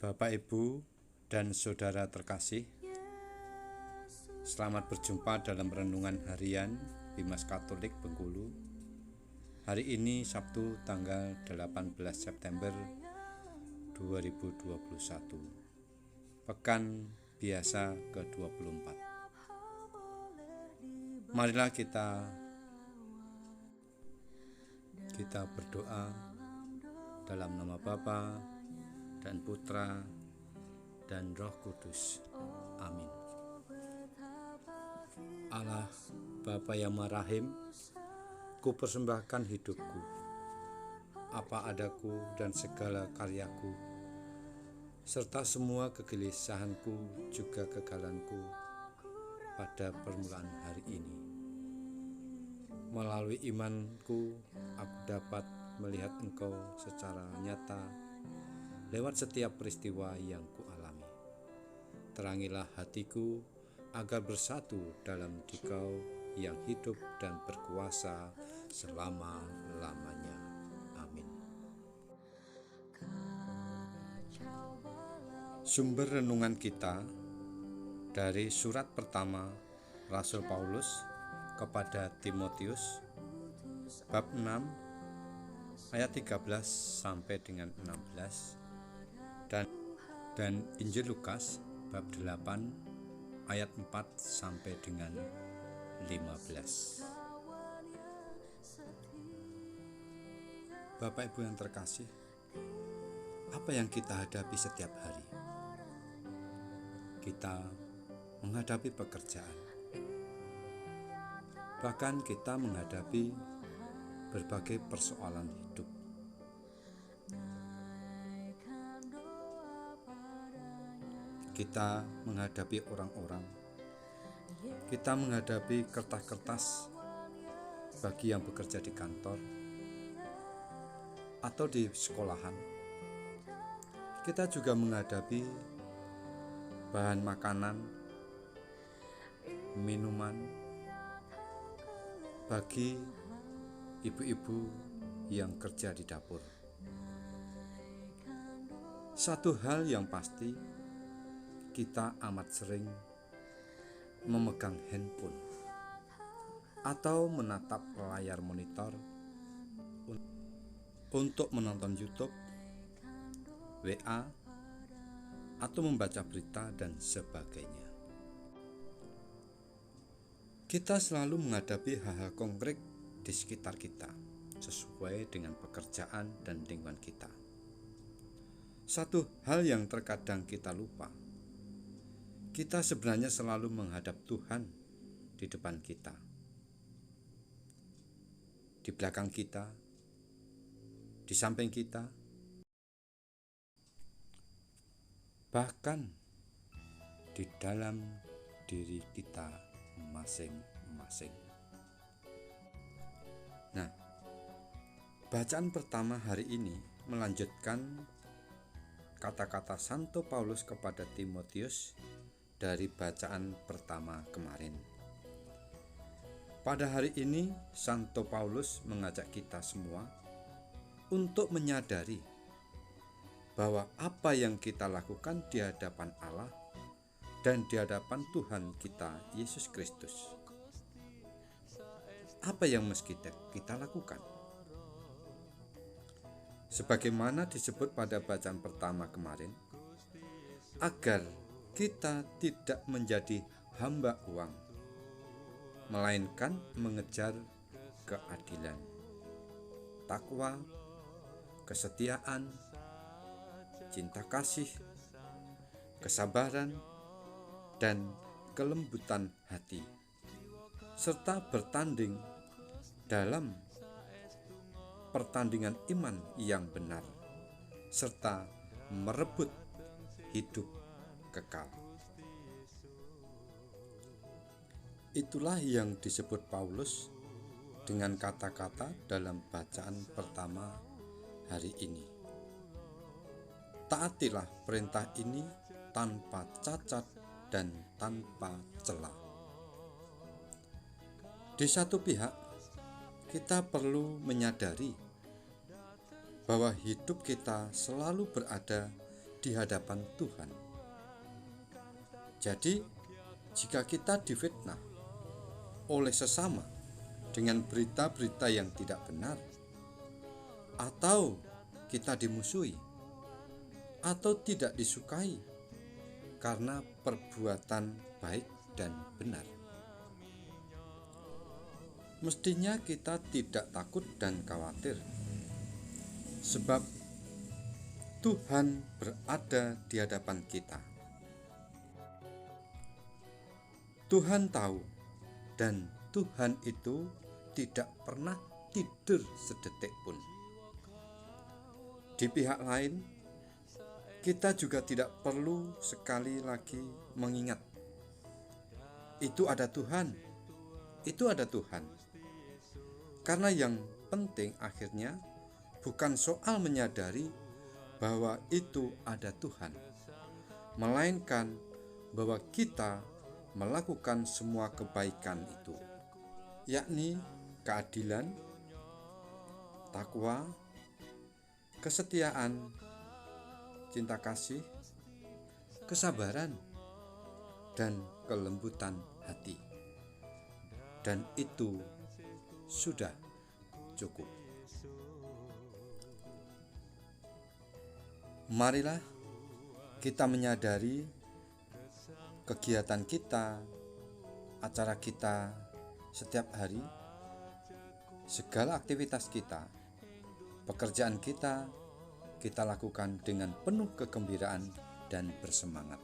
Bapak, Ibu, dan saudara terkasih, selamat berjumpa dalam renungan harian Bimas Katolik Bengkulu. Hari ini Sabtu tanggal 18 September 2021, Pekan Biasa ke-24. Marilah kita berdoa dalam nama Bapa dan Putra dan Roh Kudus. Amin. Allah Bapa yang Maha Rahim, ku persembahkan hidupku, apa adaku dan segala karyaku, serta semua kegelisahanku juga kegalanku pada permulaan hari ini. Melalui imanku, aku dapat melihat Engkau secara nyata lewat setiap peristiwa yang kualami. Terangilah hatiku agar bersatu dalam Dikau yang hidup dan berkuasa selama-lamanya. Amin. Sumber renungan kita dari surat pertama Rasul Paulus kepada Timotius bab 6 ayat 13 sampai dengan 16 dan Injil Lukas bab 8 ayat 4 sampai dengan 15. Bapak Ibu yang terkasih, apa yang kita hadapi setiap hari? Kita menghadapi pekerjaan. Bahkan kita menghadapi berbagai persoalan hidup. Kita menghadapi orang-orang. Kita menghadapi kertas-kertas bagi yang bekerja di kantor atau di sekolahan. Kita juga menghadapi bahan makanan, minuman bagi ibu-ibu yang kerja di dapur. Satu hal yang pasti, kita amat sering memegang handphone atau menatap layar monitor untuk menonton YouTube, WA, atau membaca berita dan sebagainya. Kita selalu menghadapi hal-hal konkret di sekitar kita sesuai dengan pekerjaan dan lingkungan kita. Satu hal yang terkadang kita lupa, kita sebenarnya selalu menghadap Tuhan di depan kita, di belakang kita, di samping kita, bahkan di dalam diri kita masing-masing. Nah, bacaan pertama hari ini melanjutkan kata-kata Santo Paulus kepada Timotius dari bacaan pertama kemarin. Pada hari ini, Santo Paulus mengajak kita semua untuk menyadari bahwa apa yang kita lakukan di hadapan Allah dan di hadapan Tuhan kita, Yesus Kristus, apa yang mesti kita lakukan? Sebagaimana disebut pada bacaan pertama kemarin, agar kita tidak menjadi hamba uang, melainkan mengejar keadilan, takwa, kesetiaan, cinta kasih, kesabaran, dan kelembutan hati, serta bertanding dalam pertandingan iman yang benar, serta merebut hidup kekal. Itulah yang disebut Paulus dengan kata-kata dalam bacaan pertama hari ini. Taatilah perintah ini tanpa cacat dan tanpa celah. Di satu pihak, kita perlu menyadari bahwa hidup kita selalu berada di hadapan Tuhan. Jadi, jika kita difitnah oleh sesama dengan berita-berita yang tidak benar, atau kita dimusuhi, atau tidak disukai karena perbuatan baik dan benar, mestinya kita tidak takut dan khawatir, sebab Tuhan berada di hadapan kita. Tuhan tahu, dan Tuhan itu tidak pernah tidur sedetik pun. Di pihak lain, kita juga tidak perlu sekali lagi mengingat, itu ada Tuhan, itu ada Tuhan. Karena yang penting akhirnya bukan soal menyadari bahwa itu ada Tuhan, melainkan bahwa kita melakukan semua kebaikan itu, yakni keadilan, takwa, kesetiaan, cinta kasih, kesabaran, dan kelembutan hati. Dan itu sudah cukup. Marilah kita menyadari kegiatan kita, acara kita setiap hari, segala aktivitas kita, pekerjaan kita lakukan dengan penuh kegembiraan dan bersemangat,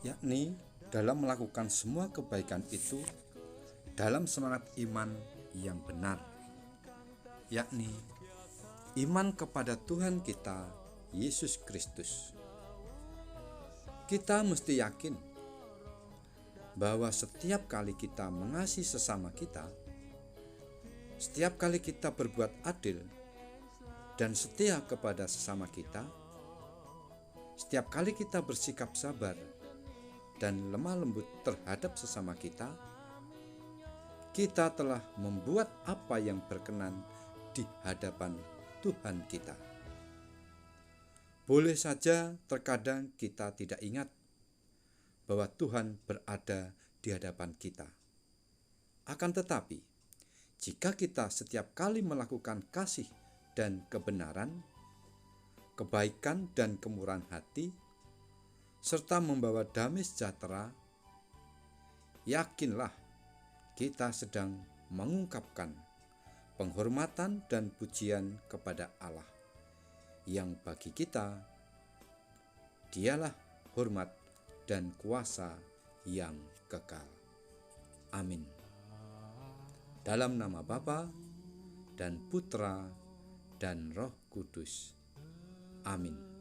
yakni dalam melakukan semua kebaikan itu dalam semangat iman yang benar, yakni iman kepada Tuhan kita Yesus Kristus. Kita mesti yakin bahwa setiap kali kita mengasihi sesama kita, setiap kali kita berbuat adil dan setia kepada sesama kita, setiap kali kita bersikap sabar dan lemah lembut terhadap sesama kita, kita telah membuat apa yang berkenan di hadapan Tuhan kita. Boleh saja terkadang kita tidak ingat bahwa Tuhan berada di hadapan kita. Akan tetapi, jika kita setiap kali melakukan kasih dan kebenaran, kebaikan dan kemurahan hati, serta membawa damai sejahtera, yakinlah kita sedang mengungkapkan penghormatan dan pujian kepada Allah, yang bagi kita Dialah hormat dan kuasa yang kekal. Amin. Dalam nama Bapa dan Putra dan Roh Kudus. Amin.